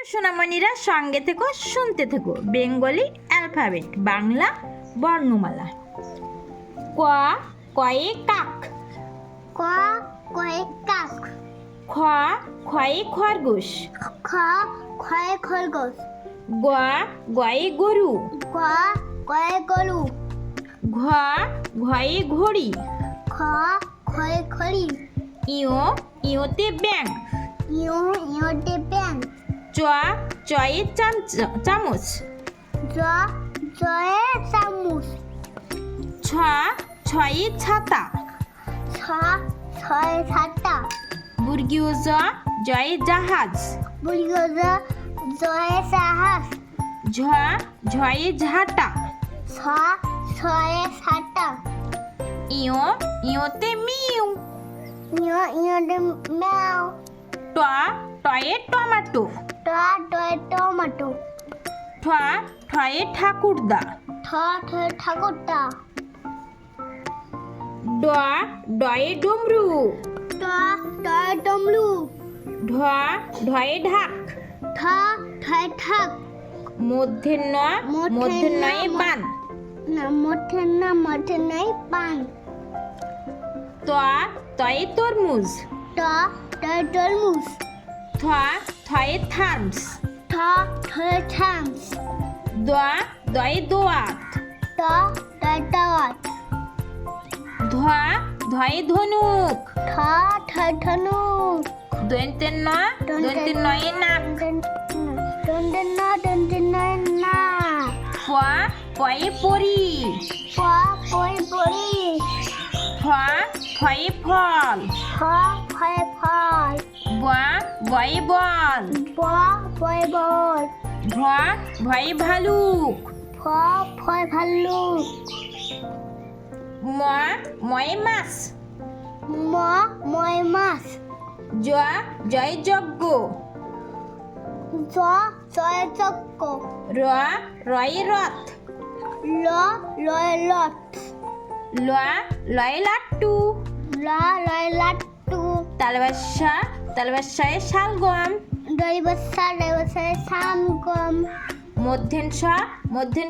সোনামণিরা সঙ্গে থেকো, শুনতে থেকো। বেঙ্গলি অ্যালফাবেট, বাংলা বর্ণমালা। ক কয়ে কাক, ক কয়ে কাক, খ খয়ে খরগোশ, খ খয়ে খরগোশ, গ গয়ে গরু, গ গয়ে গরু, ঘ ঘয়ে ঘড়ি, খ খয়ে খড়ি, ইও ইওতে ব্যাং, ইউ ইউতে ব্যাং, চ চয়ে চামচ, জ জয়ে চামচ, ছ ছয়ে ছাতা, ছ ছয়ে ছাতা, বুর্গীয় জ জয়ে জাহাজ, বুলগজ জয়ে জাহাজ, ঝ ঝয়ে ঝাঁটা, ছ ছয়ে ছাতা, ইও ইওতে মিউ, ইউ ইউতে ম্যাও, ট টয়ে টমাটো, ট টয়ে টমেটো, ঠ ঠয়ে ঠাকুরদা, ঠ ঠয়ে ঠাকুরটা, ড ডয়ে ডমরু, ট টয়ে ডমরু, ঢ ঢয়ে ঢাক, ঠ ঠয়ে ঠাক, মূর্ধন্য মূর্ধন্যয়ে বান, মধ্যে নাই পান, ত তয়ে তরমুজ, ট টয়ে তরমুজ, থ থয়ে থার্মস, ঠ ঠয়ে থামস, দ দয়ে দোয়াত, ট টয়ে টাওয়াত, ধ ধয়ে ধনুক, ঠ ঠয়ে ধনুক, দন্তের নয়ে নাক, দন্তে নয় না, প পয়ে পরি, প পই পরি, ফ ফয়ে ফল, ফ ফয়ে ফল, ব বয়ে বল, ব বয়ে বল, ভ ভয়ে ভালুক, ফ ফয়ে ভাল্লুক, ম ময়ে মাছ, ম ময় মাছ, জ জয় যজ্ঞ, জ জয়ে চক্ক, র রয়ে রথ, ল লয়ে লট, ল লয়ে লাট্টু, ল লয়ে লাট্টু, তালবাসায় শালগম, দইবসায় সামগম, মধ্যেন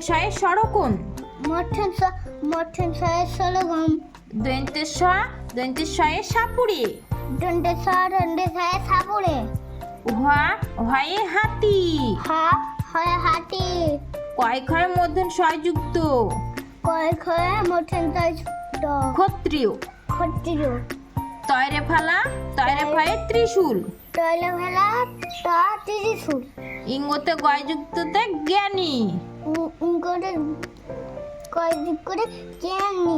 শয়ে সরকুন, মঠেন সয়ে সলগম, দন্তের শয়ে সাপুড়ে, দন্ডে সয়ে সাপুড়ে, হয়ে হাতি, হা হয়ে হাতি, কয় খয়ে মধ্যেন শয় যুক্ত, কয় খয়ে মঠেন সয়ে যুক্ত, ক্ষত্রিয়, ক্ষত্রিয়, তয়রে ফয়ে ত্রিশূল, তৈলে ভেলা তা ত্রিশূল, ইঙ্গতে গয় যুক্ততে জ্ঞানী, করে কয় দিক করে জ্ঞানী,